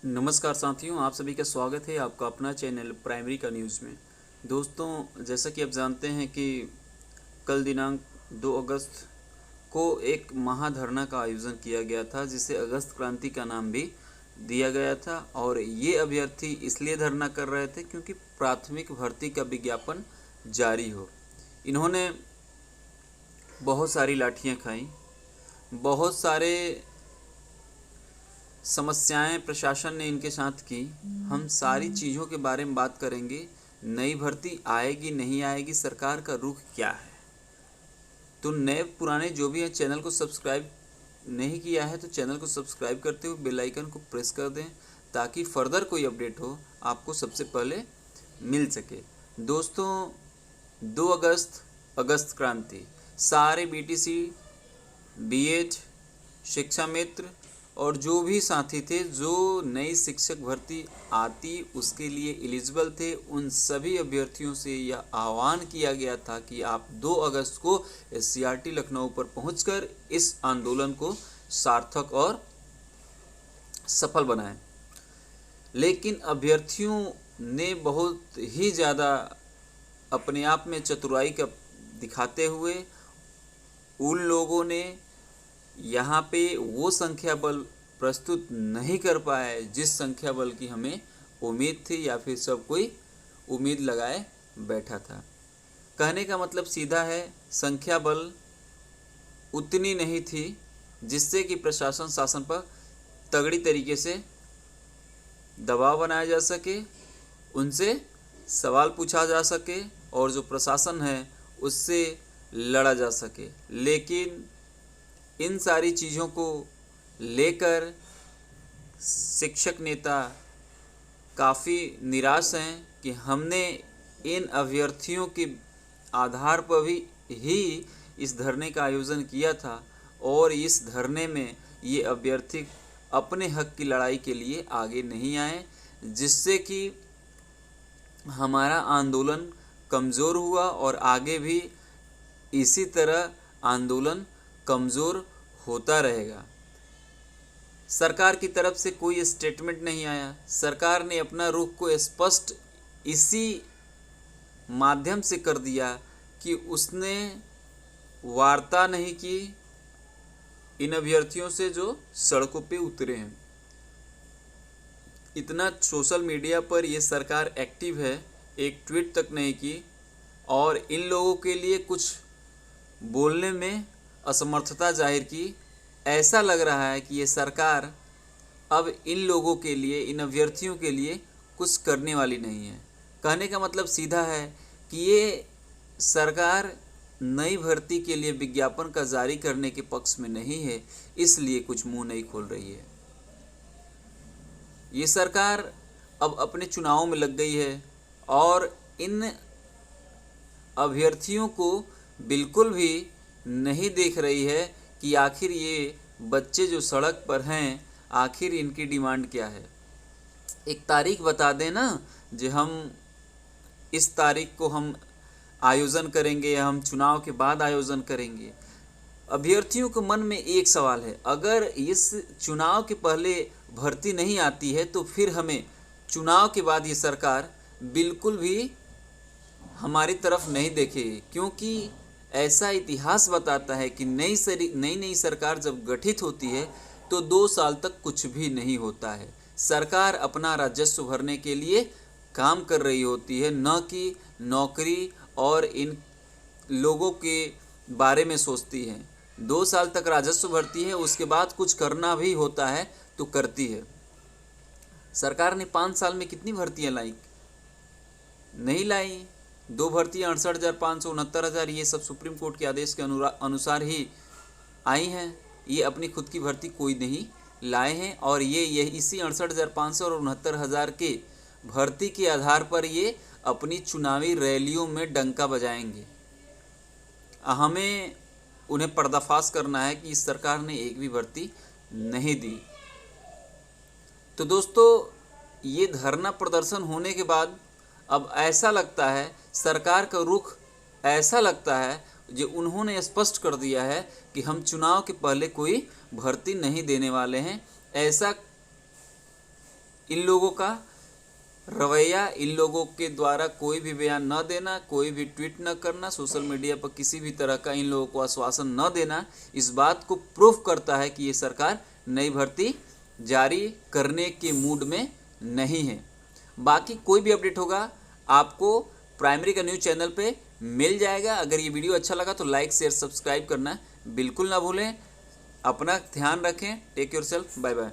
नमस्कार साथियों, आप सभी का स्वागत है आपका अपना चैनल प्राइमरी का न्यूज़ में। दोस्तों, जैसा कि आप जानते हैं कि कल दिनांक 2 अगस्त को एक महाधरना का आयोजन किया गया था, जिसे अगस्त क्रांति का नाम भी दिया गया था। और ये अभ्यर्थी इसलिए धरना कर रहे थे क्योंकि प्राथमिक भर्ती का विज्ञापन जारी हो। इन्होंने बहुत सारी लाठियाँ खाई, बहुत सारे समस्याएं प्रशासन ने इनके साथ की। हम सारी चीज़ों के बारे में बात करेंगे। नई भर्ती आएगी नहीं आएगी, सरकार का रुख क्या है। तो नए पुराने जो भी हैं, चैनल को सब्सक्राइब नहीं किया है तो चैनल को सब्सक्राइब करते हुए बेल आइकन को प्रेस कर दें, ताकि फर्दर कोई अपडेट हो आपको सबसे पहले मिल सके। दोस्तों, 2 अगस्त अगस्त क्रांति, सारे बीटीसी, बीएड, शिक्षा मित्र और जो भी साथी थे जो नई शिक्षक भर्ती आती उसके लिए एलिजिबल थे, उन सभी अभ्यर्थियों से यह आह्वान किया गया था कि आप 2 अगस्त को एससीईआरटी लखनऊ पर पहुंचकर इस आंदोलन को सार्थक और सफल बनाएं। लेकिन अभ्यर्थियों ने बहुत ही ज़्यादा अपने आप में चतुराई का दिखाते हुए उन लोगों ने यहाँ पे वो संख्या बल प्रस्तुत नहीं कर पाए जिस संख्या बल की हमें उम्मीद थी, या फिर सब कोई उम्मीद लगाए बैठा था। कहने का मतलब सीधा है, संख्या बल उतनी नहीं थी जिससे कि प्रशासन शासन पर तगड़ी तरीके से दबाव बनाया जा सके, उनसे सवाल पूछा जा सके और जो प्रशासन है उससे लड़ा जा सके। लेकिन इन सारी चीज़ों को लेकर शिक्षक नेता काफ़ी निराश हैं कि हमने इन अभ्यर्थियों के आधार पर भी ही इस धरने का आयोजन किया था, और इस धरने में ये अभ्यर्थी अपने हक की लड़ाई के लिए आगे नहीं आए, जिससे कि हमारा आंदोलन कमज़ोर हुआ और आगे भी इसी तरह आंदोलन कमज़ोर होता रहेगा। सरकार की तरफ से कोई स्टेटमेंट नहीं आया। सरकार ने अपना रुख को स्पष्ट इसी माध्यम से कर दिया कि उसने वार्ता नहीं की इन अभ्यर्थियों से जो सड़कों पे उतरे हैं। इतना सोशल मीडिया पर ये सरकार एक्टिव है, एक ट्वीट तक नहीं की, और इन लोगों के लिए कुछ बोलने में असमर्थता जाहिर की। ऐसा लग रहा है कि ये सरकार अब इन लोगों के लिए, इन अभ्यर्थियों के लिए कुछ करने वाली नहीं है। कहने का मतलब सीधा है कि ये सरकार नई भर्ती के लिए विज्ञापन का जारी करने के पक्ष में नहीं है, इसलिए कुछ मुंह नहीं खोल रही है। ये सरकार अब अपने चुनावों में लग गई है और इन अभ्यर्थियों को बिल्कुल भी नहीं देख रही है कि आखिर ये बच्चे जो सड़क पर हैं, आखिर इनकी डिमांड क्या है। एक तारीख बता दें ना, जो हम इस तारीख को हम आयोजन करेंगे या हम चुनाव के बाद आयोजन करेंगे। अभ्यर्थियों के मन में एक सवाल है, अगर इस चुनाव के पहले भर्ती नहीं आती है तो फिर हमें चुनाव के बाद ये सरकार बिल्कुल भी हमारी तरफ नहीं देखेगी, क्योंकि ऐसा इतिहास बताता है कि नई सरकार जब गठित होती है तो 2 साल तक कुछ भी नहीं होता है। सरकार अपना राजस्व भरने के लिए काम कर रही होती है, न कि नौकरी और इन लोगों के बारे में सोचती है। 2 साल तक राजस्व भरती है, उसके बाद कुछ करना भी होता है तो करती है। सरकार ने 5 साल में कितनी भर्तियां लाई? नहीं लाई। 2 भर्तियाँ 68,500, 69,000, ये सब सुप्रीम कोर्ट के आदेश के अनुसार ही आई हैं। ये अपनी खुद की भर्ती कोई नहीं लाए हैं, और ये इसी 68,500 और 69,000 के भर्ती के आधार पर ये अपनी चुनावी रैलियों में डंका बजाएंगे। हमें उन्हें पर्दाफाश करना है कि इस सरकार ने एक भी भर्ती नहीं दी। तो दोस्तों, ये धरना प्रदर्शन होने के बाद अब ऐसा लगता है, सरकार का रुख ऐसा लगता है जो उन्होंने स्पष्ट कर दिया है कि हम चुनाव के पहले कोई भर्ती नहीं देने वाले हैं। ऐसा इन लोगों का रवैया, इन लोगों के द्वारा कोई भी बयान न देना, कोई भी ट्वीट न करना, सोशल मीडिया पर किसी भी तरह का इन लोगों को आश्वासन न देना, इस बात को प्रूफ करता है कि ये सरकार नई भर्ती जारी करने के मूड में नहीं है। बाकी कोई भी अपडेट होगा आपको प्राइमरी का न्यूज़ चैनल पे मिल जाएगा। अगर ये वीडियो अच्छा लगा तो लाइक शेयर सब्सक्राइब करना बिल्कुल ना भूलें। अपना ध्यान रखें। Take yourself. Bye bye.